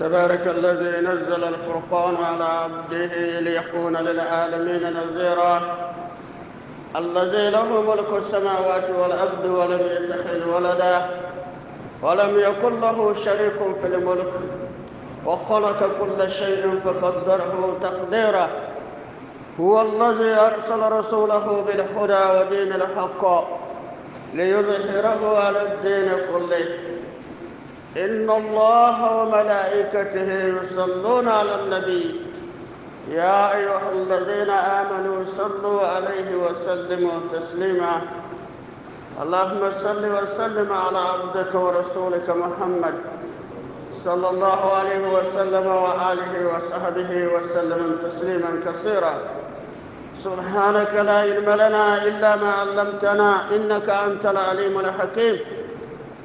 تبارك الذي نزل الفرقان على عبده ليكون للعالمين نذيرا الذي له ملك السماوات والأرض ولم يتخذ ولدا ولم يكن له شريك في الملك وخلق كل شيء فقدره تقديرا. هو الذي أرسل رسوله بالهدى ودين الحق ليظهره على الدين كله. إن الله وملائكته يصلون على النبي يا أيها الذين آمنوا صلوا عليه وسلموا تسليما. اللهم صل وسلم على عبدك ورسولك محمد صلى الله عليه وسلم وآله وصحبه وسلم تسليما كثيرا. سبحانك لا علم لنا إلا ما علمتنا إنك أنت العليم الحكيم.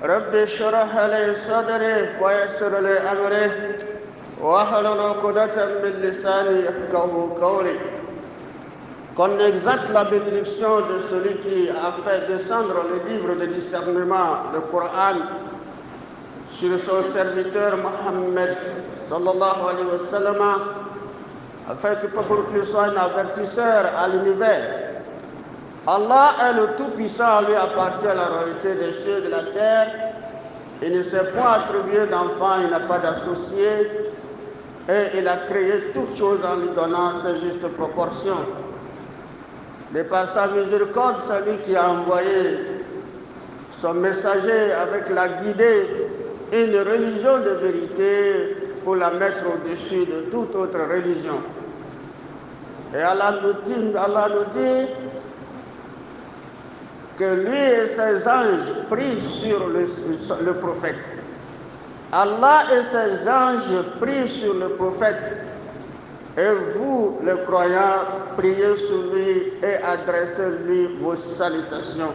رب اشرح لي صدري ويسر لي أمري واحلل عقدة من لساني يفقهوا قولي. Qu'on exalte la bénédiction de celui qui a fait descendre le livre de discernement, le Coran, sur son serviteur Mohammed sallallahu alayhi wa sallam, afin que pour qu'il soit un avertisseur à l'univers. Allah est le Tout-Puissant, lui appartient la royauté des cieux et de la terre. Il ne s'est point attribué d'enfant, il n'a pas d'associé, et il a créé toutes choses en lui donnant ses justes proportions. Mais par sa miséricorde, c'est lui qui a envoyé son messager avec la guidée, une religion de vérité pour la mettre au-dessus de toute autre religion. Et Allah nous dit que lui et ses anges prient sur le prophète. Allah et ses anges prient sur le prophète. Et vous, les croyants, priez sur lui et adressez-lui vos salutations.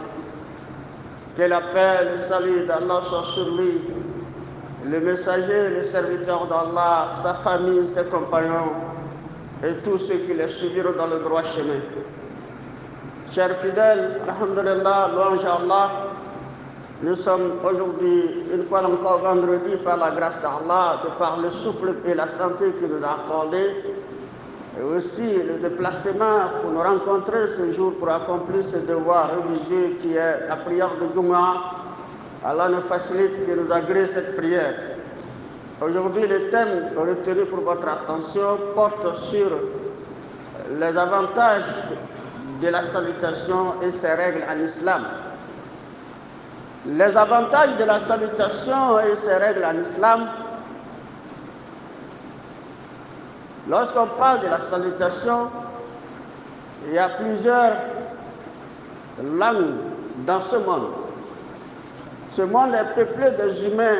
Que la paix, le salut d'Allah soit sur lui, le messager, le serviteur d'Allah, sa famille, ses compagnons et tous ceux qui les suiviront dans le droit chemin. Chers fidèles, alhamdulillah, louange à Allah, nous sommes aujourd'hui, une fois encore vendredi, par la grâce d'Allah, de par le souffle et la santé qu'il nous a accordé, et aussi le déplacement pour nous rencontrer ce jour pour accomplir ce devoir religieux qui est la prière de Jumu'ah. Allah nous facilite, qu'il nous agrée cette prière. Aujourd'hui, le thème retenu pour votre attention porte sur les avantages de la salutation et ses règles en islam. Les avantages de la salutation et ses règles en islam. Lorsqu'on parle de la salutation, il y a plusieurs langues dans ce monde. Ce monde est peuplé des humains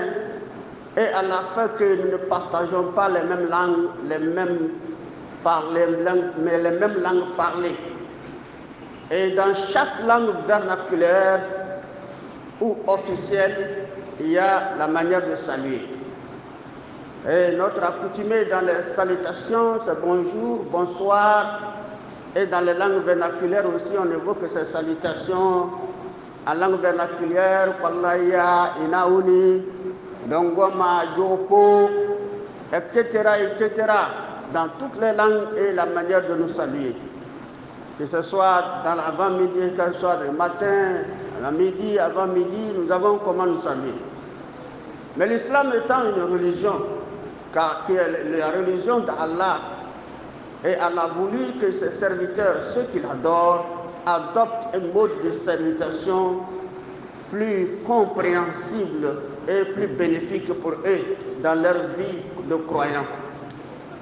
et à la fin que nous ne partageons pas les mêmes langues, mais les mêmes langues parlées. Et dans chaque langue vernaculaire ou officielle, il y a la manière de saluer. Et notre accoutumé dans les salutations, c'est bonjour, bonsoir. Et dans les langues vernaculaires aussi, on évoque ces salutations en langue vernaculaire, Kwallaya, Inaouni, Dongoma, Jopo, etc., etc. Dans toutes les langues et la manière de nous saluer. Que ce soit dans l'avant-midi, que ce soit le matin, à midi, avant-midi, nous avons comment nous saluer. Mais l'islam étant une religion, car qui est la religion d'Allah, et Allah a voulu que ses serviteurs, ceux qu'il adore, adoptent un mode de salutation plus compréhensible et plus bénéfique pour eux dans leur vie de croyants.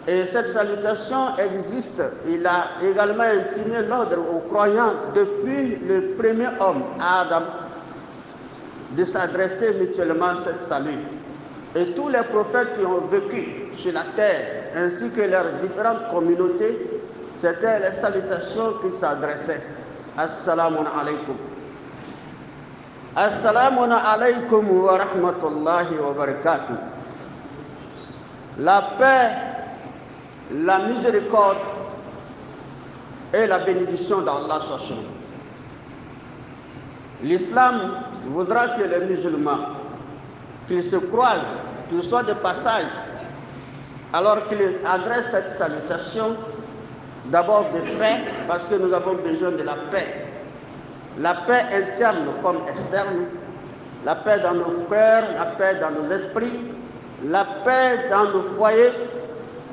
Et cette salutation existe. Il a également intimé l'ordre aux croyants depuis le premier homme, Adam, de s'adresser mutuellement ce salut. Et tous les prophètes qui ont vécu sur la terre, ainsi que leurs différentes communautés, c'était les salutations qu'ils s'adressaient. Assalamu alaikum. Assalamu alaikum wa rahmatullahi wa barakatuh. La paix, la miséricorde et la bénédiction d'Allah soient sur vous. L'islam voudra que les musulmans, qu'ils se croisent, qu'ils soient de passage, alors qu'il adresse cette salutation d'abord de paix, parce que nous avons besoin de la paix. La paix interne comme externe, la paix dans nos cœurs, la paix dans nos esprits, la paix dans nos foyers,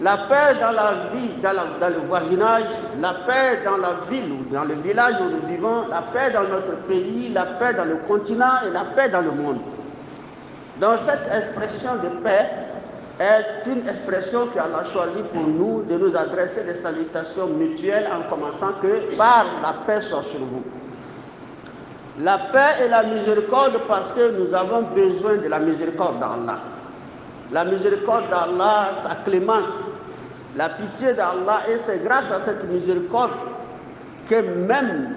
la paix dans la vie, dans le voisinage, la paix dans la ville ou dans le village où nous vivons, la paix dans notre pays, la paix dans le continent et la paix dans le monde. Donc cette expression de paix est une expression qu'Allah a choisi pour nous de nous adresser des salutations mutuelles en commençant que par la paix soit sur vous. La paix et la miséricorde parce que nous avons besoin de la miséricorde d'Allah. La miséricorde d'Allah, sa clémence, la pitié d'Allah, et c'est grâce à cette miséricorde que même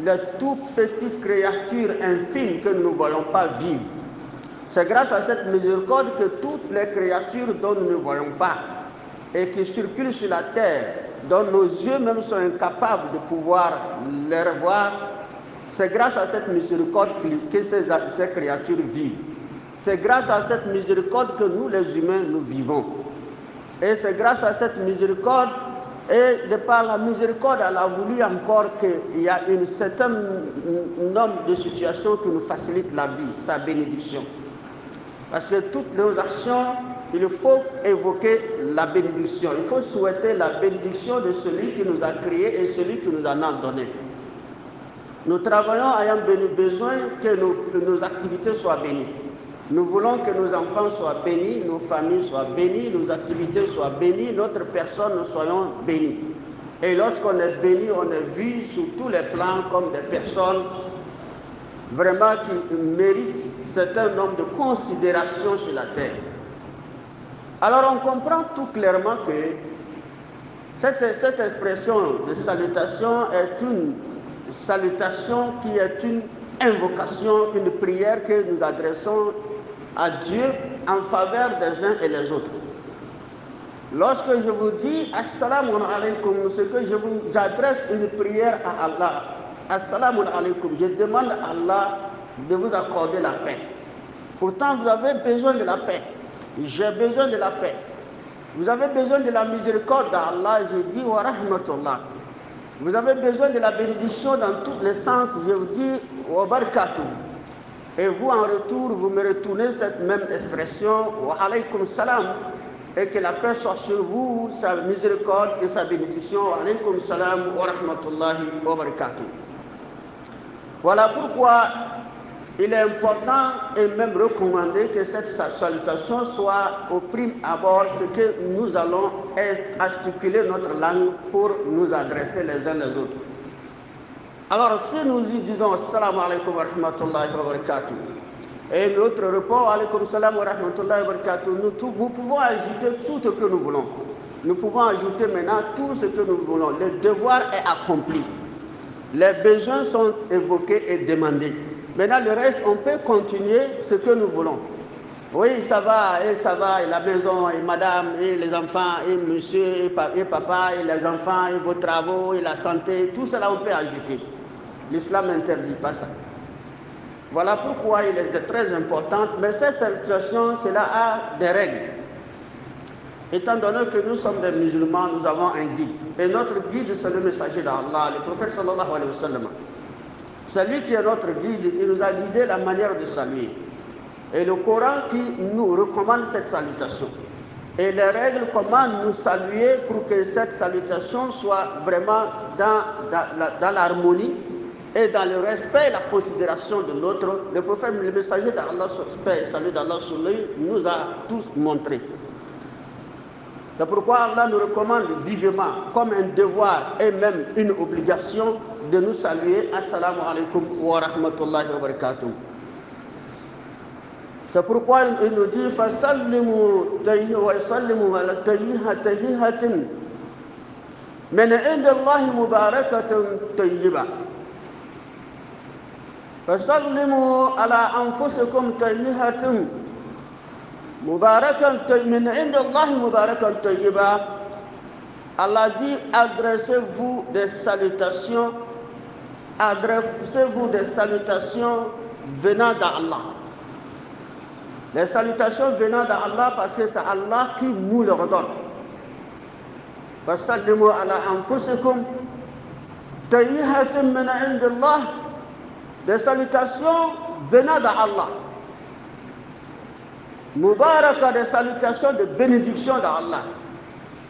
les tout petites créatures infimes que nous ne voyons pas vivre, c'est grâce à cette miséricorde que toutes les créatures dont nous ne voyons pas et qui circulent sur la terre, dont nos yeux même sont incapables de pouvoir les revoir, c'est grâce à cette miséricorde que ces créatures vivent. C'est grâce à cette miséricorde que nous, les humains, nous vivons. Et c'est grâce à cette miséricorde, et de par la miséricorde, elle a voulu encore qu'il y a un certain nombre de situations qui nous facilitent la vie, sa bénédiction. Parce que toutes nos actions, il faut évoquer la bénédiction. Il faut souhaiter la bénédiction de celui qui nous a créés et celui qui nous en a donné. Nous travaillons ayant besoin que nos activités soient bénies. Nous voulons que nos enfants soient bénis, nos familles soient bénies, nos activités soient bénies, notre personne, nous soyons bénis. Et lorsqu'on est béni, on est vu sur tous les plans comme des personnes vraiment qui méritent un certain nombre de considérations sur la terre. Alors on comprend tout clairement que cette expression de salutation est une salutation qui est une invocation, une prière que nous adressons à Dieu en faveur des uns et les autres. Lorsque je vous dis Assalamu alaikum, c'est que j'adresse une prière à Allah. Assalamu alaikum, je demande à Allah de vous accorder la paix. Pourtant, vous avez besoin de la paix. J'ai besoin de la paix. Vous avez besoin de la miséricorde d'Allah, je dis wa rahmatullah. Vous avez besoin de la bénédiction dans tous les sens, je vous dis wa barakatuh. Et vous, en retour, vous me retournez cette même expression wa alaykum salam. Et que la paix soit sur vous, sa miséricorde et sa bénédiction. Wa alaykum salam wa rahmatullahi wa barakatuh. Voilà pourquoi il est important et même recommandé que cette salutation soit au prime abord ce que nous allons articuler notre langue pour nous adresser les uns les autres. Alors si nous y disons Assalamu alaikum wa rahmatullahi wa barakatuh et notre répond Alaikum salam wa rahmatullahi wa barakatuh, nous pouvons ajouter tout ce que nous voulons. Nous pouvons ajouter maintenant tout ce que nous voulons. Le devoir est accompli. Les besoins sont évoqués et demandés. Maintenant, le reste, on peut continuer ce que nous voulons. Oui, ça va, et la maison, et madame, et les enfants, et monsieur, et papa, et les enfants, et vos travaux, et la santé, tout cela, on peut ajouter. L'islam n'interdit pas ça. Voilà pourquoi il est très important, mais cette situation, cela a des règles. Étant donné que nous sommes des musulmans, nous avons un guide. Et notre guide, c'est le messager d'Allah, le prophète sallallahu alayhi wa sallam. C'est lui qui est notre guide, il nous a guidé la manière de saluer. Et le Coran qui nous recommande cette salutation. Et les règles, comment nous saluer pour que cette salutation soit vraiment dans l'harmonie et dans le respect et la considération de l'autre. Le prophète, le messager d'Allah, paix et salut d'Allah sur lui, nous a tous montré. C'est pourquoi Allah nous recommande vivement, comme un devoir et même une obligation, de nous saluer Assalamu alaikum wa rahmatullahi wa barakatuh. C'est pourquoi il nous dit Fasallimu wa sallimu ala tayyihatin min indallahi mubarakatun tayyiba. Fasallimu ala anfusikum tayyihatin Mubarakan min indallahi mubarakan tayyiba. Allah dit adressez-vous des salutations venant d'Allah. Les salutations venant d'Allah parce que c'est Allah qui nous le redonne. فَسَلِّمُوا عَلَىٰ أَنفُسِكُمْ تَحِيَّةً مِنْ عِنْدِ اللَّهِ. Des salutations venant d'Allah. Mubaraka, des salutations de bénédiction d'Allah.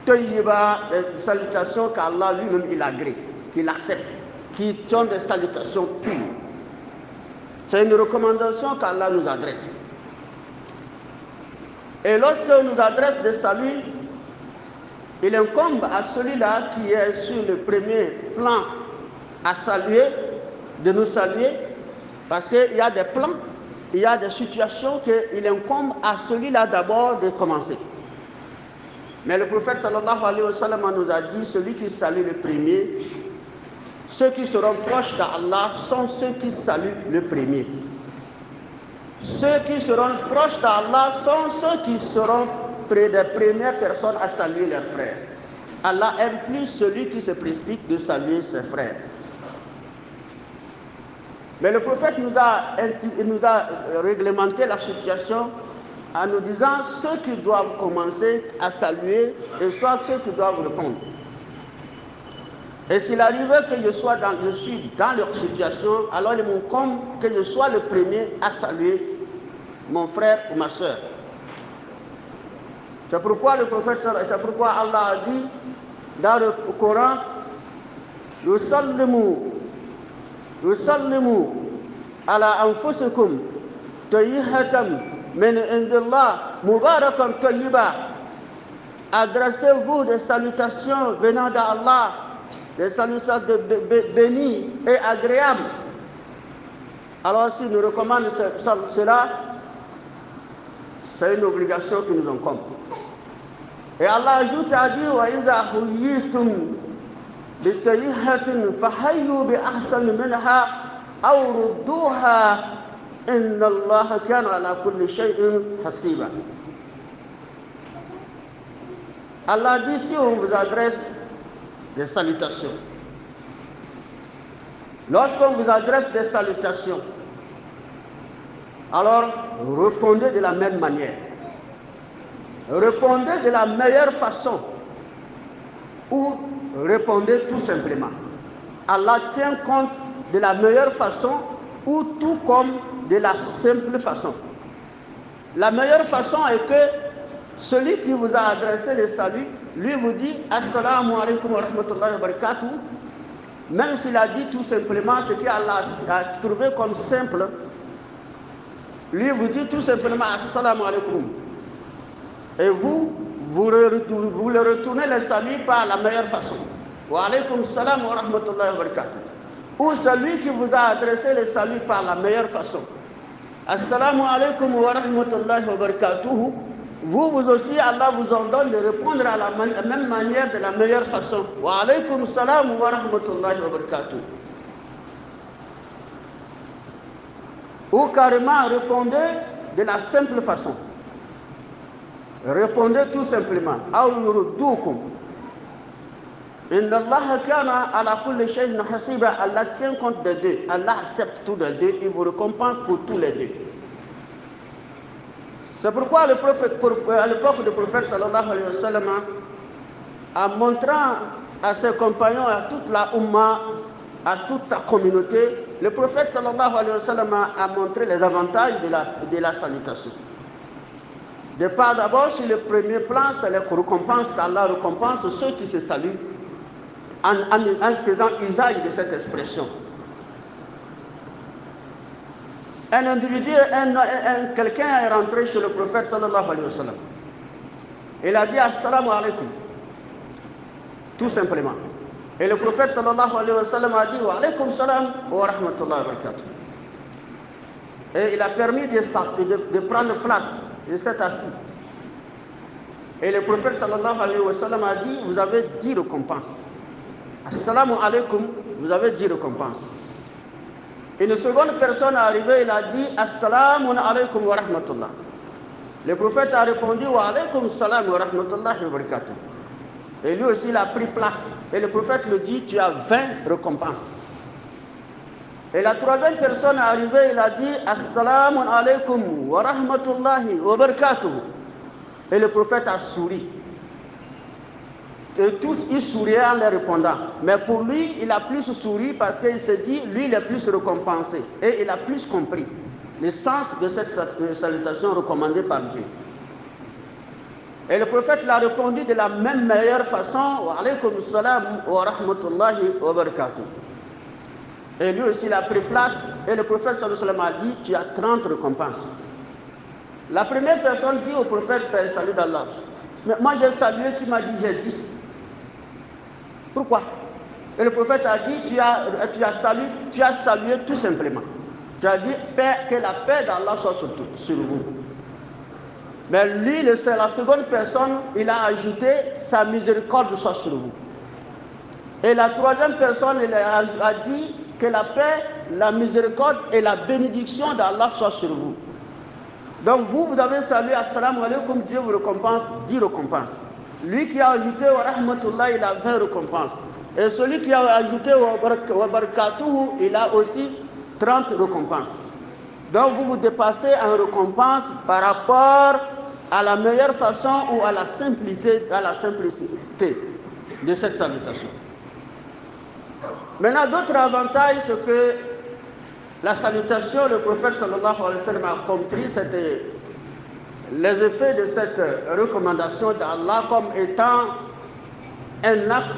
Tayyiba, des salutations qu'Allah lui-même il agrée, qu'il accepte, qui sont des salutations pures. C'est une recommandation qu'Allah nous adresse. Et lorsque nous adresse des saluts, il incombe à celui-là qui est sur le premier plan à saluer, de nous saluer, parce qu'il y a des plans, il y a des situations qu'il incombe à celui-là d'abord de commencer. Mais le prophète sallallahu alayhi wa sallam nous a dit, celui qui salue le premier, ceux qui seront proches d'Allah sont ceux qui saluent le premier. Ceux qui seront proches d'Allah sont ceux qui seront près des premières personnes à saluer leurs frères. Allah aime plus celui qui se précipite de saluer ses frères. Mais le prophète nous a réglementé la situation en nous disant ceux qui doivent commencer à saluer et soit ceux qui doivent répondre. Et s'il arrivait que je suis dans leur situation, alors il m'incombe que je sois le premier à saluer mon frère ou ma soeur. C'est pourquoi le prophète, c'est pourquoi Allah a dit dans le Coran, yusallimu ala anfusikum tayyihatan min indillah mubarakan tayyiba. Adressez-vous des salutations venant d'Allah, des salutations bénies et agréables. Alors si nous recommandons cela, c'est une obligation qui nous incombe. Et Allah ajoute à dire وَإِذَا حُيِّيتُمْ بِتَحِيَّةٍ فَحَيُّوا بِأَحْسَنَ مِنْهَا أَوْ رُدُّوهَا إِنَّ اللَّهَ كَانَ عَلَى كُلِّ شَيْءٍ حَسِيبًا. Allah dit si on vous adresse des salutations, lorsqu'on vous adresse des salutations, alors répondez de la même manière. Répondez de la meilleure façon ou répondez tout simplement. Allah tient compte de la meilleure façon ou tout comme de la simple façon. La meilleure façon est que celui qui vous a adressé le salut, lui vous dit Assalamu alaikum wa rahmatullahi wa barakatuh. Même s'il a dit tout simplement ce qu'Allah a trouvé comme simple, lui vous dit tout simplement Assalamu alaikum. Et vous le retournez le salut par la meilleure façon. Wa alaykum salam wa rahmatullahi wa barakatuh. Ou celui qui vous a adressé le salut par la meilleure façon. Assalamu alaikum wa rahmatullahi wa barakatuh. Vous aussi, Allah vous ordonne de répondre à la même manière, de la meilleure façon. Wa alaykum salam wa rahmatullahi wa barakatuh. Ou carrément répondez de la simple façon. Répondez tout simplement. Inna Allah kana ala kulli shay'in hasiba. Allah tient compte des deux. Allah accepte tous les deux. Il vous récompense pour tous les deux. C'est pourquoi à l'époque du prophète sallallahu alayhi wa sallam, en montrant à ses compagnons, à toute la Ummah, à toute sa communauté, le prophète sallallahu alayhi wa sallam a montré les avantages de la salutation. De part d'abord, sur le premier plan, c'est les récompenses qu'Allah récompense ceux qui se saluent en faisant usage de cette expression. Un individu, quelqu'un est rentré chez le prophète sallallahu alayhi wa sallam. Il a dit assalamu alaikum. Tout simplement. Et le prophète sallallahu alayhi wa sallam a dit wa alaykum salam wa rahmatullahi wa barakatuh. Et il a permis de prendre place. Il s'est assis. Et le prophète sallallahu alayhi wa sallam a dit vous avez 10 récompenses. Assalamu alaikum, vous avez 10 récompenses. Une seconde personne est arrivée, il a dit Assalamu alaikum wa rahmatullah. Le prophète a répondu Wa alaykum salam wa rahmatullahi wa barakatuh. Et lui aussi il a pris place. Et le prophète lui dit tu as 20 récompenses. Et la troisième personne est arrivée, il a dit Assalamu alaikum wa rahmatullahi wa barakatuh. Et le prophète a souri. Et tous, ils souriaient en leur répondant. Mais pour lui, il a plus souri parce qu'il se dit, lui, il est plus récompensé. Et il a plus compris le sens de cette salutation recommandée par Dieu. Et le prophète l'a répondu de la même meilleure façon. Wa alaykum salam wa rahmatullahi wa barakatuh. Et lui aussi, il a pris place. Et le prophète sallallahu alayhi wa sallam a dit, tu as 30 récompenses. La première personne dit au prophète, salut d'Allah. Mais moi j'ai salué, tu m'as dit j'ai 10. Pourquoi? Et le prophète a dit, tu as salué tout simplement. Tu as dit, que la paix d'Allah soit sur vous. Mais lui, c'est la seconde personne, il a ajouté, sa miséricorde soit sur vous. Et la troisième personne, il a dit que la paix, la miséricorde et la bénédiction d'Allah soient sur vous. Donc vous avez salué, assalamu alaikum, Dieu vous récompense, 10 récompenses. Lui qui a ajouté wa rahmatullah, il a 20 récompenses. Et celui qui a ajouté wa barakatuhu, il a aussi 30 récompenses. Donc vous dépassez en récompense par rapport à la meilleure façon ou à la simplicité de cette salutation. Maintenant, d'autres avantages, c'est que la salutation, le prophète sallallahu alayhi wa sallam a compris les effets de cette recommandation d'Allah comme étant un acte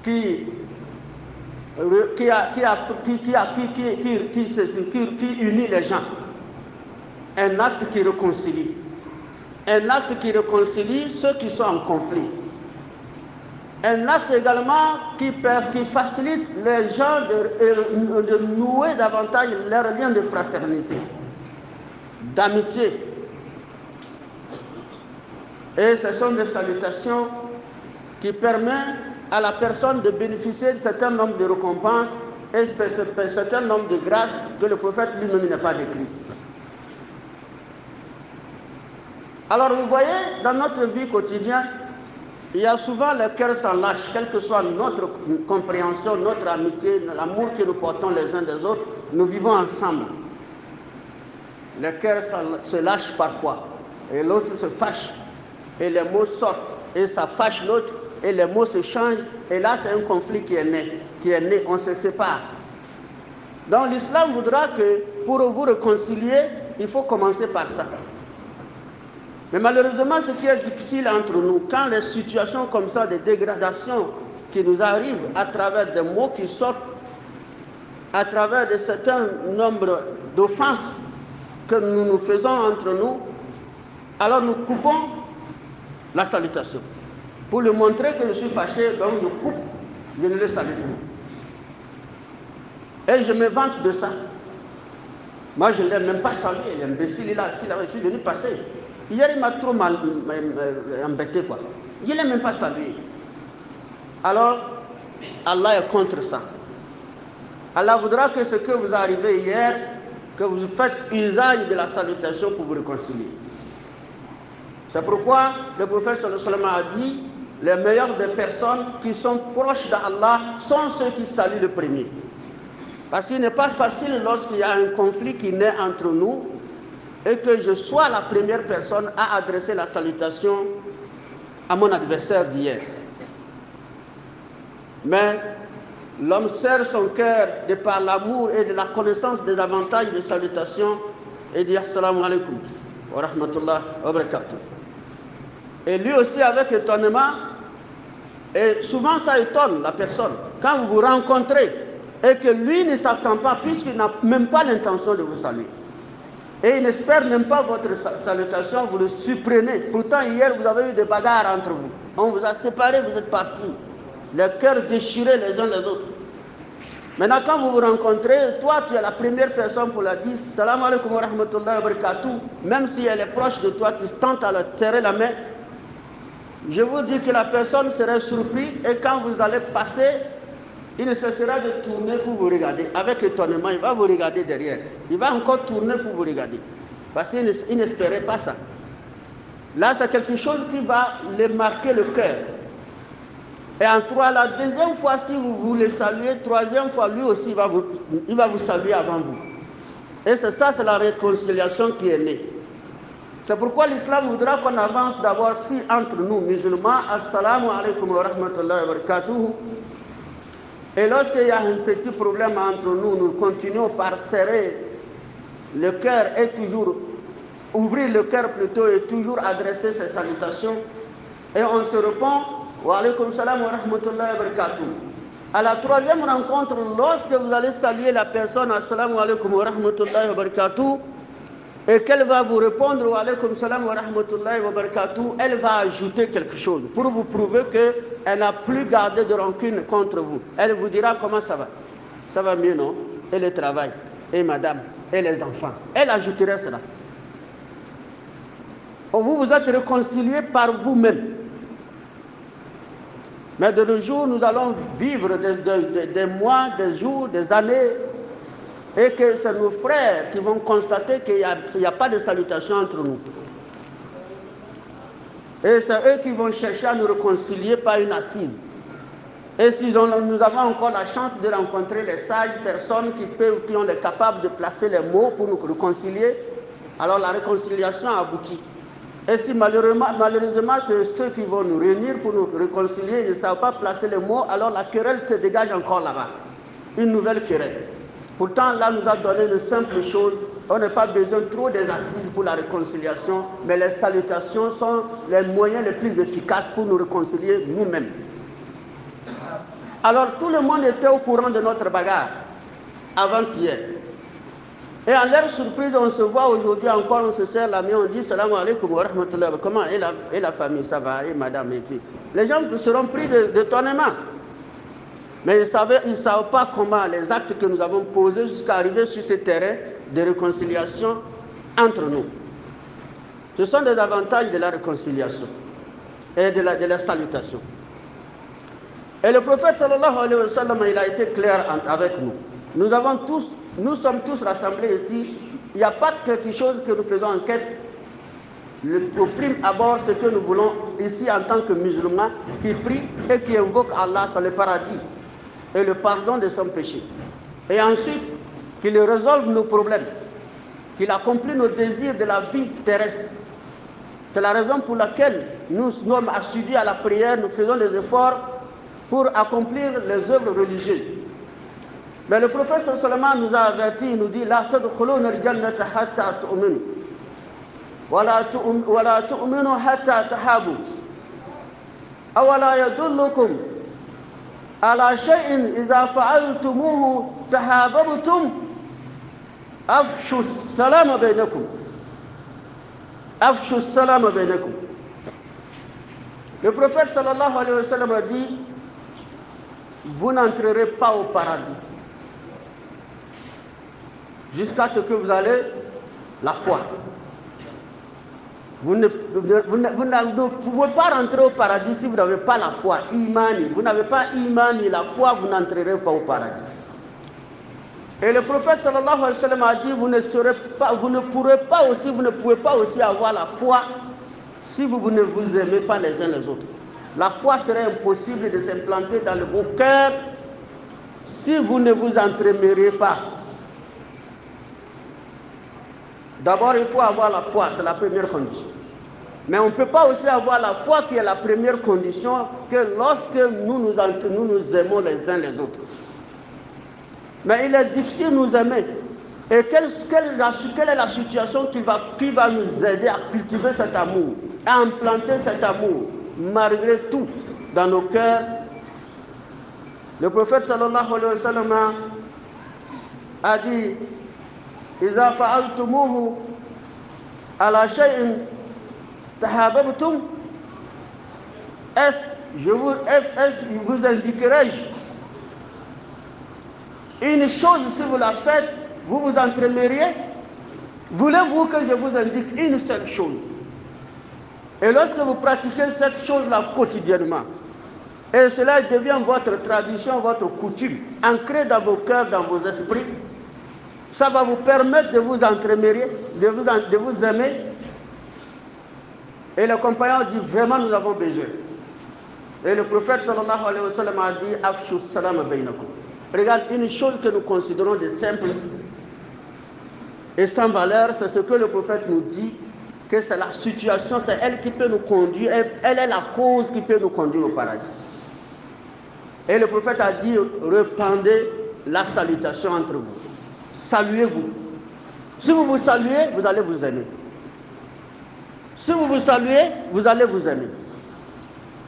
qui unit les gens, un acte qui réconcilie, ceux qui sont en conflit, un acte également qui facilite les gens de nouer davantage leurs liens de fraternité, d'amitié. Et ce sont des salutations qui permettent à la personne de bénéficier d'un certain nombre de récompenses et d'un certain nombre de grâces que le prophète lui-même n'a pas décrit. Alors vous voyez, dans notre vie quotidienne, il y a souvent le cœur s'en lâche, quelle que soit notre compréhension, notre amitié, l'amour que nous portons les uns des autres, nous vivons ensemble. Le cœur se lâche parfois, et l'autre se fâche, et les mots sortent, et ça fâche l'autre, et les mots se changent, et là c'est un conflit qui est né, on se sépare. Donc l'islam voudra que pour vous réconcilier, il faut commencer par ça. Mais malheureusement, ce qui est difficile entre nous, quand les situations comme ça, de dégradation qui nous arrivent à travers des mots qui sortent, à travers de certains nombres d'offenses que nous nous faisons entre nous, alors nous coupons la salutation. Pour lui montrer que je suis fâché, donc je coupe, je ne le salue plus. Et je me vante de ça. Moi, je ne l'ai même pas salué, l'imbécile, il est là, je suis venu passer. Hier, il m'a trop embêté, quoi. Je ne l'ai même pas salué. Alors, Allah est contre ça. Allah voudra que ce que vous arrivez hier, que vous faites usage de la salutation pour vous réconcilier. C'est pourquoi le prophète sallallahu alayhi wa sallam a dit, les meilleures des personnes qui sont proches d'Allah sont ceux qui saluent le premier. Parce qu'il n'est pas facile lorsqu'il y a un conflit qui naît entre nous et que je sois la première personne à adresser la salutation à mon adversaire d'hier. Mais l'homme serre son cœur de par l'amour et de la connaissance des avantages de salutation et dit assalamu alaikum wa rahmatullah wa barakatuh. Et lui aussi avec étonnement, et souvent ça étonne la personne, quand vous vous rencontrez et que lui ne s'attend pas puisqu'il n'a même pas l'intention de vous saluer. Et il n'espère même pas votre salutation, vous le surprenez. Pourtant, hier, vous avez eu des bagarres entre vous. On vous a séparés, vous êtes partis. Les cœurs déchirés les uns les autres. Maintenant, quand vous vous rencontrez, toi, tu es la première personne pour la dire salam alaikum wa rahmatullahi wa barakatuh. Même si elle est proche de toi, tu tentes à la serrer la main. Je vous dis que la personne serait surprise et quand vous allez passer, il ne cessera de tourner pour vous regarder. Avec étonnement, il va vous regarder derrière. Il va encore tourner pour vous regarder. Parce qu'il n'espérait pas ça. Là, c'est quelque chose qui va le marquer le cœur. Et en trois, la deuxième fois, si vous voulez saluer, troisième fois, lui aussi, il va vous saluer avant vous. Et c'est ça, c'est la réconciliation qui est née. C'est pourquoi l'islam voudra qu'on avance d'abord si entre nous, musulmans, assalamu alaikum wa rahmatullahi wa barakatuh. Et lorsqu'il y a un petit problème entre nous, nous continuons par serrer le cœur et toujours ouvrir le cœur plutôt et toujours adresser ces salutations. Et on se répond wa alaikum salam wa rahmatullahi wa barakatuh. À la troisième rencontre, lorsque vous allez saluer la personne assalamu alaikum wa rahmatullahi wa barakatuh, et qu'elle va vous répondre wa alaikum salam wa rahmatullahi wa barakatuh, elle va ajouter quelque chose pour vous prouver qu'elle n'a plus gardé de rancune contre vous. Elle vous dira comment ça va. Ça va mieux, non? Et le travail, et madame, et les enfants. Elle ajouterait cela. Vous vous êtes réconciliés par vous-même. Mais de nos jours, nous allons vivre des mois, des jours, des années, et que c'est nos frères qui vont constater qu'il n'y a pas de salutation entre nous. Et c'est eux qui vont chercher à nous réconcilier par une assise. Et si nous avons encore la chance de rencontrer les sages personnes qui ont capables de placer les mots pour nous réconcilier, alors la réconciliation aboutit. Et si malheureusement c'est ceux qui vont nous réunir pour nous réconcilier, ils ne savent pas placer les mots, alors la querelle se dégage encore là-bas. Une nouvelle querelle. Pourtant, là, nous a donné de simples choses. On n'a pas besoin trop des assises pour la réconciliation, mais les salutations sont les moyens les plus efficaces pour nous réconcilier nous-mêmes. Alors, tout le monde était au courant de notre bagarre avant-hier. Et à leur surprise, on se voit aujourd'hui encore, on se serre la main, on dit salam alaikum wa rahmatullah. Comment et la famille, ça va, et madame, et puis. Les gens seront pris d'étonnement. Mais ils ne savent pas comment les actes que nous avons posés jusqu'à arriver sur ce terrain de réconciliation entre nous. Ce sont des avantages de la réconciliation et de la salutation. Et le prophète sallallahu alayhi wa sallam, il a été clair avec nous. Nous sommes tous rassemblés ici. Il n'y a pas quelque chose que nous faisons en quête. Au prime abord, ce que nous voulons ici en tant que musulmans qui prient et qui invoquent Allah sur le paradis et le pardon de son péché. Et ensuite, qu'il résolve nos problèmes, qu'il accomplit nos désirs de la vie terrestre. C'est la raison pour laquelle nous sommes assidus à la prière, nous faisons des efforts pour accomplir les œuvres religieuses. Mais le prophète seulement nous a avertis, il nous dit la tadkhuluna al-jannata hatta tu'minu wa la tu'minu hatta tahabu awala yadullukum ala shay'in idha fa'altumuhu tahabbtum afshu as-salama bainakum afshu as-salama bainakum. Le prophète sallallahu alayhi wa sallam a dit vous n'entrerez pas au paradis jusqu'à ce que vous allez la foi. Vous ne pouvez pas rentrer au paradis si vous n'avez pas la foi, imani. Vous n'avez pas imani, la foi, vous n'entrerez pas au paradis. Et le prophète sallallahu alayhi wa sallam a dit vous ne pouvez pas aussi avoir la foi si vous ne vous aimez pas les uns les autres. La foi serait impossible de s'implanter dans vos cœurs si vous ne vous entremêlez pas. D'abord, il faut avoir la foi, c'est la première condition. Mais on ne peut pas aussi avoir la foi qui est la première condition que lorsque nous nous aimons les uns les autres. Mais il est difficile de nous aimer. Et quelle est la situation qui va nous aider à cultiver cet amour, à implanter cet amour, malgré tout, dans nos cœurs? Le prophète sallallahu alayhi wa sallam a dit إذا فعلتموه على شيء تحاببتم je vous indiquerai-je une chose si vous la faites, vous vous entremêleriez? Voulez-vous que je vous indique une seule chose? Et lorsque vous pratiquez cette chose-là quotidiennement, et cela devient votre tradition, votre coutume, ancrée dans vos cœurs, dans vos esprits, ça va vous permettre de vous entremêler, de vous aimer. Et le compagnon dit vraiment nous avons besoin. Et le prophète sallallahu alayhi wa sallam a dit afshu salam bainakum. Regarde, une chose que nous considérons de simple et sans valeur, c'est ce que le prophète nous dit que c'est la situation, c'est elle qui peut nous conduire, elle est la cause qui peut nous conduire au paradis. Et le prophète a dit, répandez la salutation entre vous. Saluez-vous. Si vous vous saluez, vous allez vous aimer. Si vous vous saluez, vous allez vous aimer.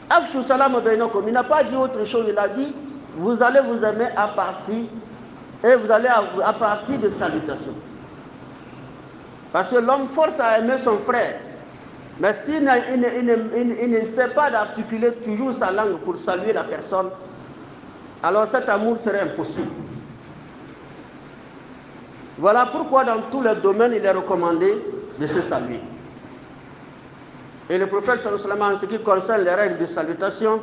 Afshu salam bainakum. Il n'a pas dit autre chose, il a dit, vous allez vous aimer à partir, et vous allez à partir de salutations. Parce que l'homme force à aimer son frère. Mais s'il ne sait pas d'articuler toujours sa langue pour saluer la personne, alors cet amour serait impossible. Voilà pourquoi dans tous les domaines, il est recommandé de se saluer. Et le prophète sallallahu alayhi wa sallam, en ce qui concerne les règles de salutation,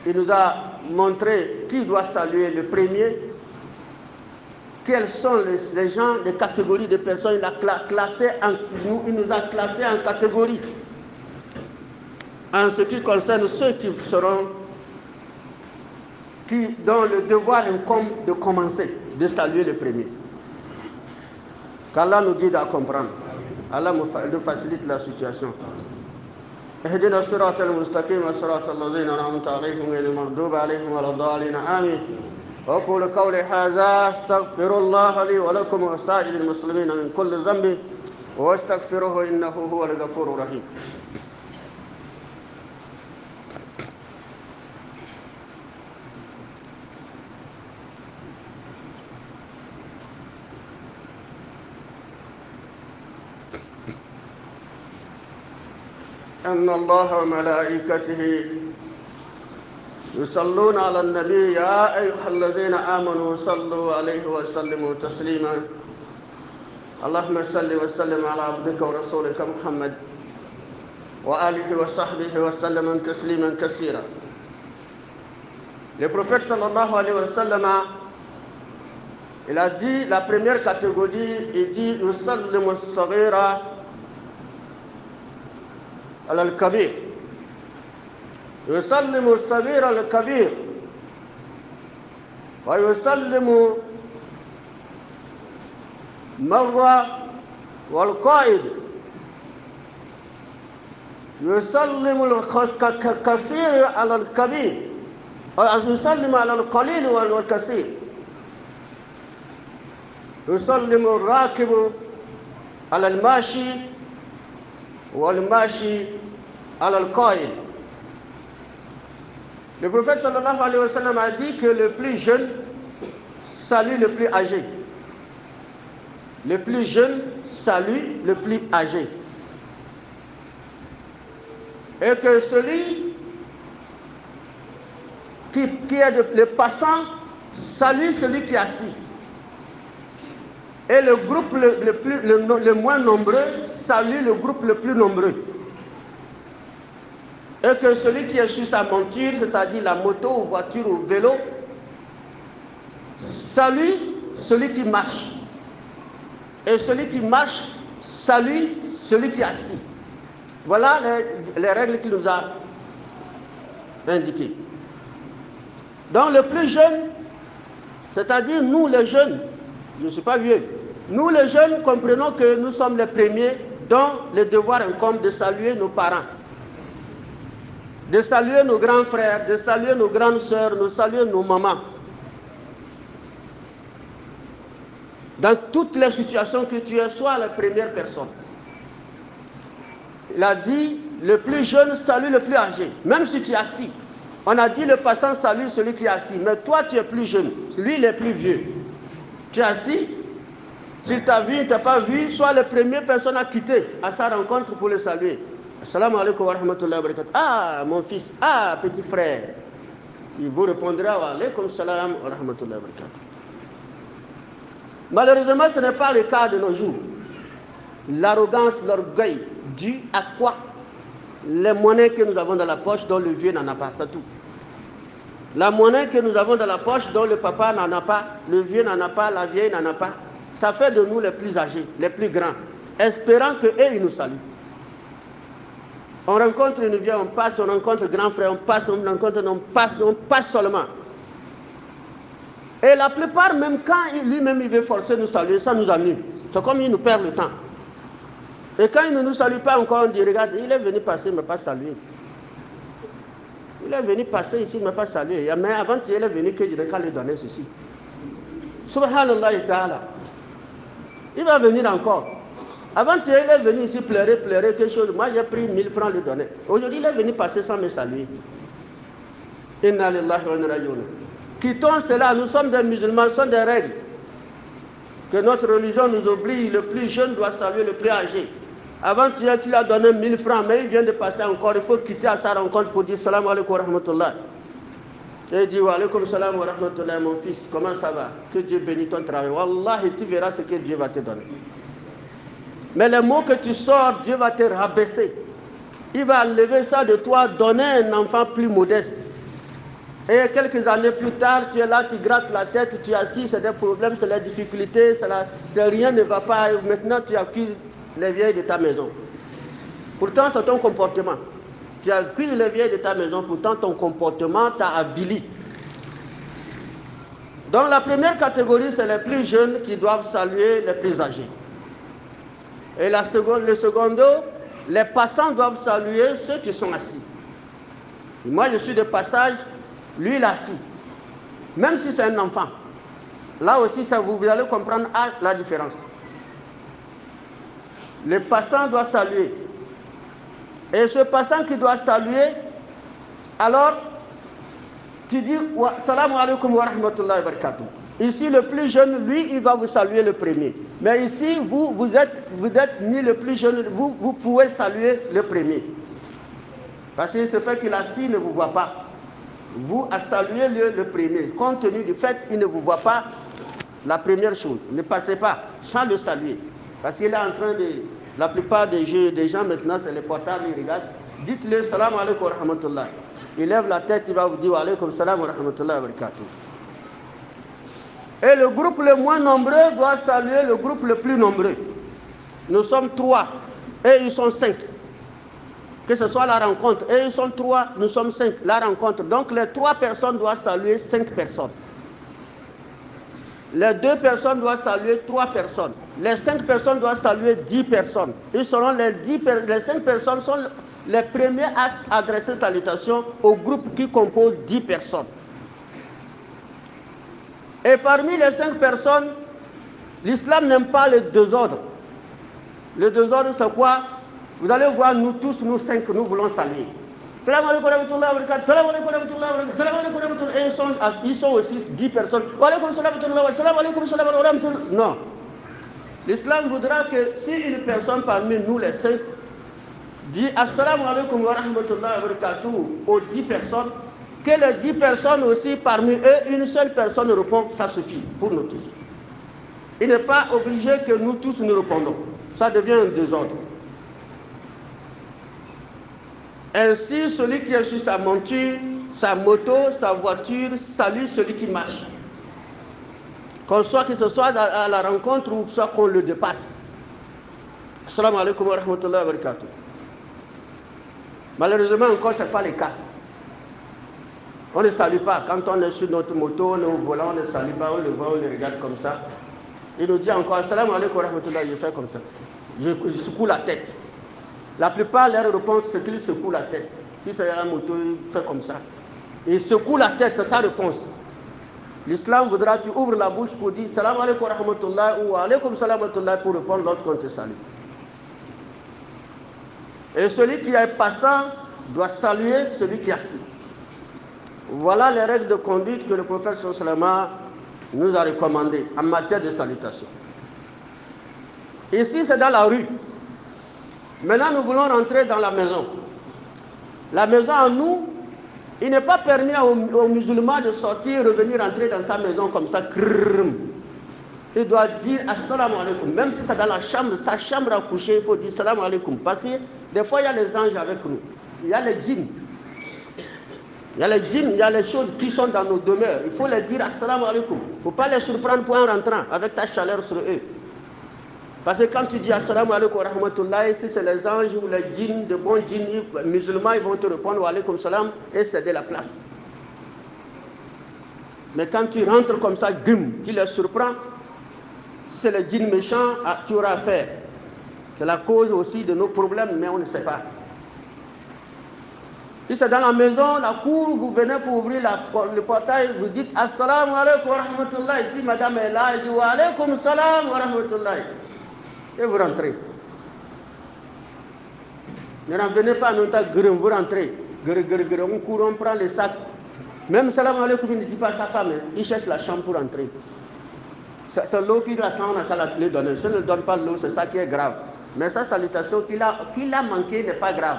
il nous a montré qui doit saluer le premier, quels sont les gens, les catégories de personnes. Il nous a classés en catégories. En ce qui concerne ceux dont le devoir incombe de commencer, de saluer le premier. Qu'Allah nous guide à comprendre. Allah nous facilite la situation. اهدنا الصراط المستقيم صراط الذين أنعمت عليهم غير المغضوب عليهم ولا الضالين آمين. وأقول قولي هذا أستغفر الله لي ولكم وسائر المسلمين من كل ذنب واستغفروه إنه هو الغفور الرحيم. إن الله وملائكته يصلون على النبي يا أيها الذين آمنوا صلوا عليه وسلموا تسليما. اللهم صل وسلم على عبدك ورسولك محمد وآله وصحبه وسلم تسليما كثيرا. Le prophète sallallahu alayhi wa sallam, il a dit la première catégorie, il dit yusallimu as-saghira على الكبير. يسلم الصغير على الكبير ويسلم مرة والقائد يسلم الكثير على الكبير يسلم على القليل والكثير يسلم الراكب على الماشي والماشي على القائد. Le prophète sallallahu alayhi wa sallam a dit que le plus jeune salue le plus âgé. Le plus jeune salue le plus âgé. Et que celui qui est le passant salue celui qui est assis. Et le groupe le moins nombreux salue le groupe le plus nombreux. Et que celui qui est sur sa monture, c'est-à-dire la moto ou voiture ou vélo, salue celui qui marche. Et celui qui marche salue celui qui est assis. Voilà les règles qu'il nous a indiquées. Donc le plus jeune, c'est-à-dire nous les jeunes, je ne suis pas vieux, nous les jeunes comprenons que nous sommes les premiers dont le devoir incombe de saluer nos parents, de saluer nos grands frères, de saluer nos grandes sœurs, de saluer nos mamans. Dans toutes les situations que tu es, sois la première personne. Il a dit, le plus jeune salue le plus âgé, même si tu es assis. On a dit le passant salue celui qui est assis, mais toi tu es plus jeune, lui il est plus vieux. Tu es assis, s'il t'a vu, il ne t'a pas vu, sois la première personne à quitter à sa rencontre pour le saluer. Assalamu alaikum wa rahmatullahi wa barakatuh. Ah, mon fils, ah, petit frère. Il vous répondra wa alaikum salam wa rahmatullahi wa barakatuh. Malheureusement, ce n'est pas le cas de nos jours. L'arrogance, l'orgueil, dû à quoi? Les monnaies que nous avons dans la poche dont le vieux n'en a pas, c'est tout. La monnaie que nous avons dans la poche dont le papa n'en a pas, le vieux n'en a pas, la vieille n'en a pas, ça fait de nous les plus âgés, les plus grands, espérant qu'eux, ils nous saluent. On rencontre une vieille, on passe, on rencontre grand frère, on passe, on rencontre, on passe seulement. Et la plupart, même quand lui-même il veut forcer nous saluer, ça nous amuse. C'est comme il nous perd le temps. Et quand il ne nous salue pas encore, on dit, regarde, il est venu passer, mais pas saluer. Il est venu passer ici, mais pas saluer. Mais avant, il est venu que je vais lui donner ceci. Subhanallah ta'ala. Il va venir encore. Avant, il est venu ici pleurer, quelque chose. Moi, j'ai pris 1000 francs lui donner. Aujourd'hui, il est venu passer sans me saluer. Inna lillahi wa inna ilayhi raji'un. Quittons cela, nous sommes des musulmans, ce sont des règles que notre religion nous oblige. Le plus jeune doit saluer le plus âgé. Avant, tu lui as donné 1000 francs, mais il vient de passer encore. Il faut quitter à sa rencontre pour dire salam alaikum wa rahmatullah. Et il dit wa alaikum salam wa rahmatullah, mon fils, comment ça va? Que Dieu bénisse ton travail. Wallahi, tu verras ce que Dieu va te donner. Mais les mots que tu sors, Dieu va te rabaisser. Il va enlever ça de toi, donner un enfant plus modeste. Et quelques années plus tard, tu es là, tu grattes la tête, tu es assis, c'est des problèmes, c'est la difficulté, rien ne va pas. Maintenant, tu accuses les vieilles de ta maison. Pourtant, c'est ton comportement. Tu accuses les vieilles de ta maison, pourtant ton comportement t'a avili. Donc la première catégorie, c'est les plus jeunes qui doivent saluer les plus âgés. Et le secondo, les passants doivent saluer ceux qui sont assis. Et moi, je suis de passage, lui, il est assis. Même si c'est un enfant. Là aussi, vous allez comprendre la différence. Le passant doit saluer. Et ce passant qui doit saluer, alors, tu dis salam alaikum wa rahmatullahi wa barakatuh. Ici, le plus jeune, lui, il va vous saluer le premier. Mais ici, vous êtes ni le plus jeune, vous pouvez saluer le premier. Parce que ce fait qu'il est assis, il ne vous voit pas. Vous à saluer le premier. Compte tenu du fait qu'il ne vous voit pas, la première chose, ne passez pas sans le saluer. Parce qu'il est en train de... La plupart des gens maintenant, c'est les portables, ils regardent. Dites-le salam alaikum wa rahmatullah. Il lève la tête, il va vous dire wa alaikum salam wa rahmatullah wa barakatuh. Et le groupe le moins nombreux doit saluer le groupe le plus nombreux. Nous sommes 3 et ils sont 5. Que ce soit la rencontre, et ils sont 3, nous sommes 5, la rencontre. Donc les 3 personnes doivent saluer 5 personnes. Les 2 personnes doivent saluer 3 personnes. Les 5 personnes doivent saluer 10 personnes. Ils seront les 5 personnes sont les premiers à adresser salutations au groupe qui compose 10 personnes. Et parmi les 5 personnes, l'islam n'aime pas le désordre. Le désordre, c'est quoi? Vous allez voir, nous tous, nous 5, nous voulons saluer. Salam alaikum wa rahmatullahi wa barakatuh. Salam alaikum wa rahmatullahi wa barakatuh. Salam alaikum wa rahmatullahi. Et ils sont aussi 10 personnes. Wa alaikum salam wa rahmatullahi. Salam alaikum salam wa rahmatullahi. Non. L'islam voudra que si une personne parmi nous, les 5, dit assalamu alaikum wa rahmatullahi wa barakatuh aux 10 personnes, que les 10 personnes aussi, parmi eux, une seule personne répond, ça suffit pour nous tous. Il n'est pas obligé que nous tous nous répondons. Ça devient un désordre. Ainsi, celui qui est sur sa monture, sa moto, sa voiture, salue celui qui marche. Que ce soit à la rencontre ou soit qu'on le dépasse. Assalamu alaikum wa rahmatullahi wa barakatuh. Malheureusement, encore, ce n'est pas le cas. On ne salue pas. Quand on est sur notre moto, on est au volant, on ne salue pas, on le voit, on le regarde comme ça. Il nous dit encore, assalamu alaikum wa rahmatullahi, je fais comme ça. Je secoue la tête. La plupart, leur réponse, c'est qu'ils secouent la tête. Si c'est un moto, il fait comme ça. Il secoue la tête, c'est sa réponse. L'islam voudra que tu ouvres la bouche pour dire salam alaikum wa rahmatullah ou alaikum salam wa rahmatullah pour répondre lorsqu'on te salue. Et celui qui est passant doit saluer celui qui est assis. Voilà les règles de conduite que le prophète sallallahu nous a recommandées en matière de salutation. Ici, c'est dans la rue. Maintenant, nous voulons rentrer dans la maison. La maison en nous, il n'est pas permis aux musulmans de sortir, revenir, entrer dans sa maison comme ça. Il doit dire assalamu alaikum. Même si c'est dans la chambre, sa chambre à coucher, il faut dire assalamu alaikum. Parce que des fois, il y a les anges avec nous. Il y a les djinns. Il y a les djinns, il y a les choses qui sont dans nos demeures. Il faut les dire assalamu alaikum. Il ne faut pas les surprendre pour un rentrant avec ta chaleur sur eux. Parce que quand tu dis assalamu alaikum wa rahmatullahi, si c'est les anges ou les djinns, de bons djinns musulmans, ils vont te répondre wa alaikum salam et céder la place. Mais quand tu rentres comme ça, qui les surprend, si c'est les djinns méchants, tu auras affaire. C'est la cause aussi de nos problèmes, mais on ne sait pas. Si c'est dans la maison, la cour, vous venez pour ouvrir le portail, vous dites Assalamu alaikum wa rahmatullah. Ici, madame est là, elle dit Wa alaikum salam wa rahmatullah. Et vous rentrez. Ne revenez pas non vous rentrez. On court, on prend les sacs. Même salam alaikum, il ne dit pas à sa femme, il cherche la chambre pour entrer. C'est l'eau qu'il attend, on a qu'à le donner. Si on ne donne pas l'eau, c'est ça qui est grave. Mais sa salutation qu'il a manqué n'est pas grave.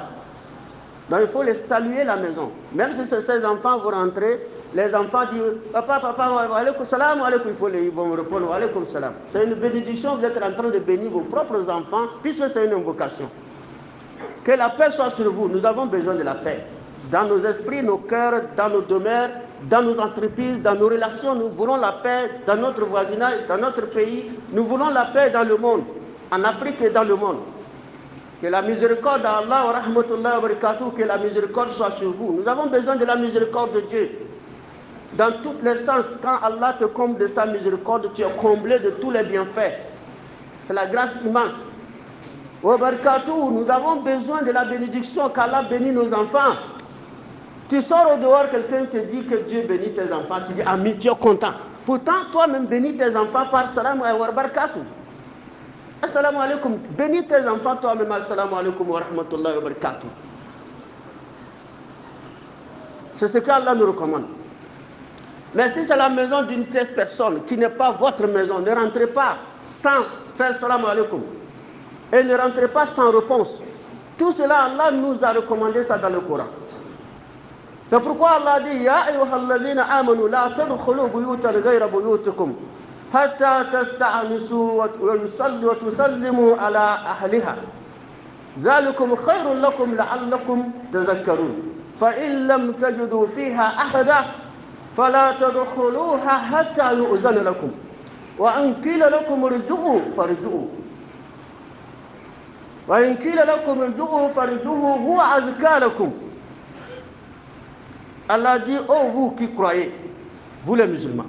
Donc il faut les saluer la maison. Même si c'est ses enfants, vous rentrez, les enfants disent Papa, wa alaikum salam, il faut ils vont répondre wa alaikum salam. C'est une bénédiction, vous êtes en train de bénir vos propres enfants, puisque c'est une invocation. Que la paix soit sur vous. Nous avons besoin de la paix. Dans nos esprits, nos cœurs, dans nos demeures, dans nos entreprises, dans nos relations, nous voulons la paix dans notre voisinage, dans notre pays. Nous voulons la paix dans le monde, en Afrique et dans le monde. Que la miséricorde d'Allah, wa rahmatullah wa barakatuh, que la miséricorde soit sur vous. Nous avons besoin de la miséricorde de Dieu. Dans tous les sens, quand Allah te comble de sa miséricorde, tu es comblé de tous les bienfaits. C'est la grâce immense. Wa barakatuh, nous avons besoin de la bénédiction qu'Allah bénit nos enfants. Tu sors au dehors, quelqu'un te dit que Dieu bénit tes enfants, tu dis Amin, tu es content. Pourtant, toi-même bénis tes enfants par salam wa barakatuh. Assalamu alaikum. Bénis tes enfants toi-même. Assalamu alaikum wa rahmatullahi wa barakatuh. C'est ce qu'Allah nous recommande. Mais si c'est la maison d'une tierce personne qui n'est pas votre maison, ne rentrez pas sans faire salam alaikum. Et ne rentrez pas sans réponse. Tout cela, Allah nous a recommandé ça dans le Coran. C'est pourquoi Allah dit Ya ayyuhalladhina amanu la tadkhulu buyutan ghayra buyutikum hatta tasta'nisu wa tusallimu ala ahliha. Dhalikum khayrun lakum la'allakum tadhakkarun. Fa in lam tajidu fiha ahada fala tadkhuluha hatta yu'zana lakum. Wa in qila lakum irji'u farji'u. Wa in qila lakum irji'u farji'u huwa azka lakum. Allah dit, oh vous qui croyez, vous les musulmans,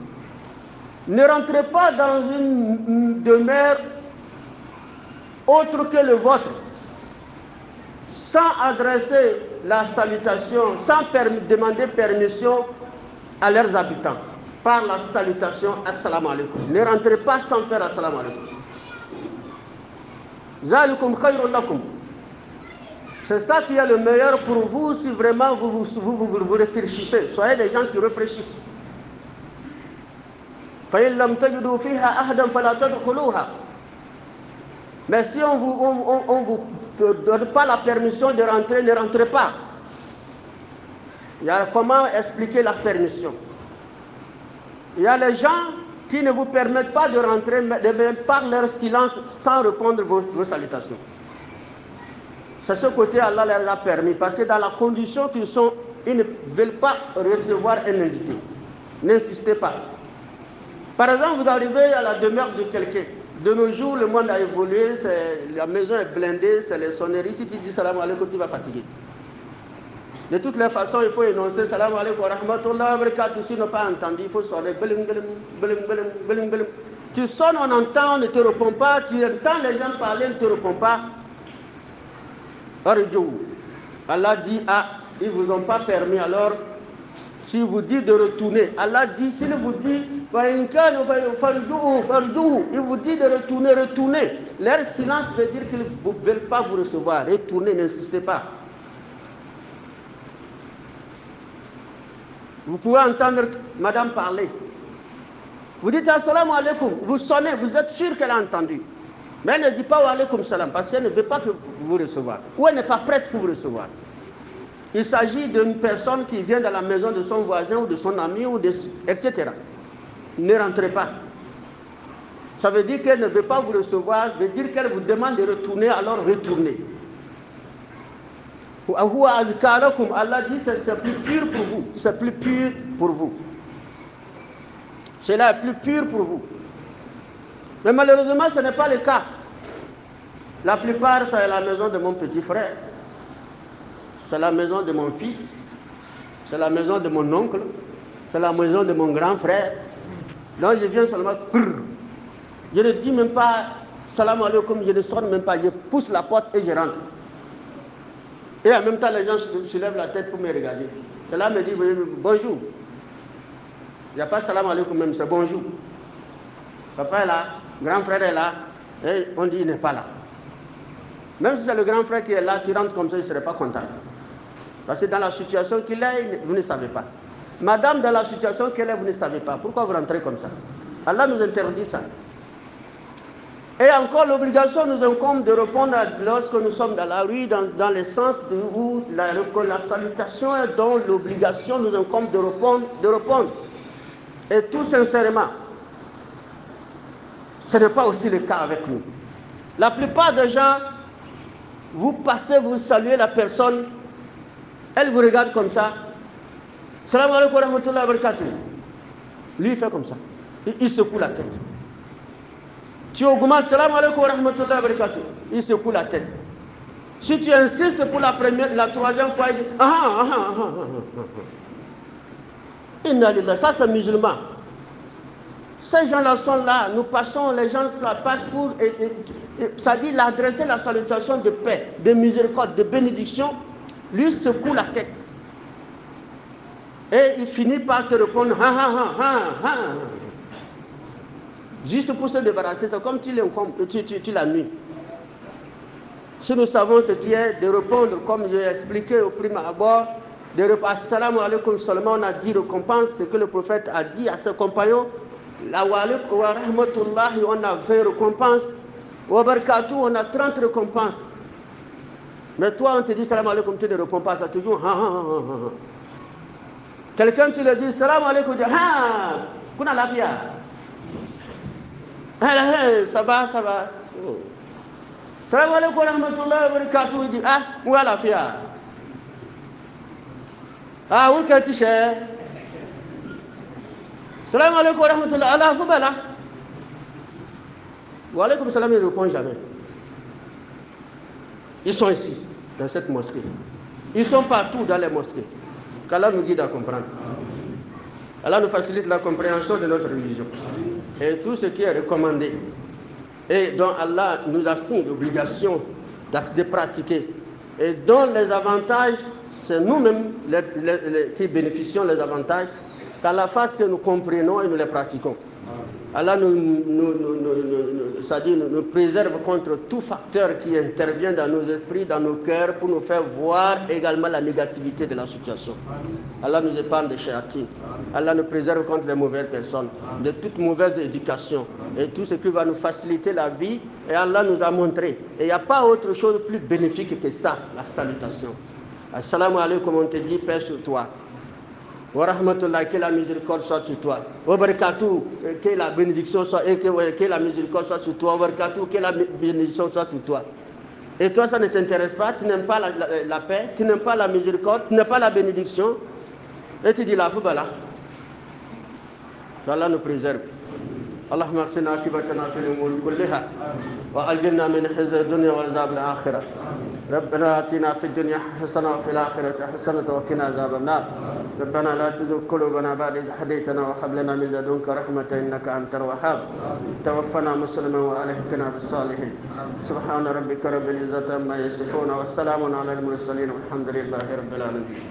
ne rentrez pas dans une demeure autre que le vôtre, sans adresser la salutation, sans demander permission à leurs habitants, par la salutation Assalamu alaikum. Ne rentrez pas sans faire Assalamu alaikum. Zalikum khayrun lakum. C'est ça qui est le meilleur pour vous si vraiment vous réfléchissez. Soyez des gens qui réfléchissent. Mais si on vous donne pas la permission de rentrer, ne rentrez pas. Il y a comment expliquer la permission. Il y a les gens qui ne vous permettent pas de rentrer, mais par leur silence, sans répondre vos salutations. C'est ce côté Allah leur a permis, parce que dans la condition qu'ils sont, ils ne veulent pas recevoir un invité. N'insistez pas. Par exemple, vous arrivez à la demeure de quelqu'un. De nos jours, le monde a évolué, la maison est blindée, c'est les sonneries. Si tu dis salam alaikum, tu vas fatiguer. De toutes les façons, il faut énoncer salam alaikum wa rahmatullah wa barakatuh. Si tu n'as pas entendu, il faut sonner. Tu sonnes, on entend, on ne te répond pas. Tu entends les gens parler, on ne te répond pas. Allah dit, ah, ils ne vous ont pas permis, alors s'il vous dit de retourner, Allah dit, s'il vous dit, il vous dit de retourner, retournez. Leur silence veut dire qu'ils ne veulent pas vous recevoir. Retournez, n'insistez pas. Vous pouvez entendre madame parler. Vous dites assalamu alaikum, vous sonnez, vous êtes sûr qu'elle a entendu. Mais elle ne dit pas wa alaykoum salam parce qu'elle ne veut pas que vous recevoir. Ou elle n'est pas prête pour vous recevoir. Il s'agit d'une personne qui vient dans la maison de son voisin ou de son ami, etc. Ne rentrez pas. Ça veut dire qu'elle ne veut pas vous recevoir, ça veut dire qu'elle vous demande de retourner, alors retournez. Allah dit c'est plus pur pour vous. C'est plus pur pour vous. Cela est plus pur pour vous. Mais malheureusement, ce n'est pas le cas. La plupart, c'est la maison de mon petit frère. C'est la maison de mon fils. C'est la maison de mon oncle. C'est la maison de mon grand frère. Donc je viens seulement. Je ne dis même pas salam alaikum, je ne sonne même pas, je pousse la porte et je rentre. Et en même temps, les gens se lèvent la tête pour me regarder. Cela me dit bonjour. Il n'y a pas salam alaikum même, c'est bonjour. Papa est là, grand frère est là, et on dit il n'est pas là. Même si c'est le grand frère qui est là, tu rentres comme ça, il ne serait pas content. Parce que dans la situation qu'il est, vous ne savez pas. Madame, dans la situation qu'elle est, vous ne savez pas. Pourquoi vous rentrez comme ça? Allah nous interdit ça. Et encore, l'obligation nous incombe de répondre lorsque nous sommes dans la rue, dans le sens où la salutation est dont l'obligation nous incombe de répondre. Et tout sincèrement, ce n'est pas aussi le cas avec nous. La plupart des gens, vous passez, vous saluez la personne, elle vous regarde comme ça. Salam alaikum wa rahmatullahi wa barakatuh. Lui, il fait comme ça. Il secoue la tête. Tu augmentes, salam alaikum wa rahmatullahi wa barakatuh. Il secoue la tête. Si tu insistes pour la troisième fois, il dit Inna lillahi, ça c'est musulman. Ces gens-là sont là, nous passons, les gens ça passent pour, ça dit l'adresser la salutation de paix, de miséricorde, de bénédiction, lui secoue la tête. Et il finit par te répondre, juste pour se débarrasser, c'est comme tu la nuis. Si nous savons ce qui est de répondre, comme j'ai expliqué au prime abord, de répondre assalamu alaikum seulement, on a 10 récompenses, ce que le prophète a dit à ses compagnons. La wa alaikum wa rahmatullahi, on a 20 récompenses. Wa barakatuh, on a 30 récompenses. Mais toi, on te dit salam alaikum, tu ne réponds pas, ça toujours Quelqu'un, tu le dis salam alaikum, tu dis kuna lafia. Ça va. Salam alaikum wa rahmatullahi wa barakatuh, il dit moi lafia. Où que tu es? Salam alaikum wa rahmatullahi Allah foubala. Wa alaikum salam, il ne répond jamais. Ils sont ici, dans cette mosquée. Ils sont partout dans les mosquées. Qu'Allah nous guide à comprendre. Allah nous facilite la compréhension de notre religion. Et tout ce qui est recommandé et dont Allah nous assigne l'obligation de pratiquer et dont les avantages, c'est nous-mêmes qui bénéficions des avantages, qu'Allah fasse que nous comprenons et nous les pratiquons. Allah nous préserve contre tout facteur qui intervient dans nos esprits, dans nos cœurs, pour nous faire voir également la négativité de la situation. Allah nous épargne des shayatines. Allah nous préserve contre les mauvaises personnes, de toute mauvaise éducation et tout ce qui va nous faciliter la vie. Et Allah nous a montré. Et il n'y a pas autre chose plus bénéfique que ça, la salutation. Assalamu alaikum, on te dit paix sur toi. Wa rahmatullah, que la miséricorde soit sur toi. Wa barakatuh, que la bénédiction soit, et que la miséricorde soit sur toi. Wa barakatuh, que la bénédiction soit sur toi. Et toi, ça ne t'intéresse pas, tu n'aimes pas la paix, tu n'aimes pas la miséricorde, tu n'aimes pas la bénédiction. Et tu dis la foubala. Allah nous préserve. اللهم اغفر عاقبتنا في الامور كلها واجرنا من خزي الدنيا وعذاب الاخره ربنا اتنا في الدنيا حسنه وفي الاخره حسنه وقنا عذاب النار ربنا لا تزغ قلوبنا بعد إذ هديتنا وهب لنا من لدنك رحمه انك انت الوهاب توفنا مسلما والحقنا بالصالحين سبحان ربك رب العزه عما يصفون والسلام على المرسلين والحمد لله رب العالمين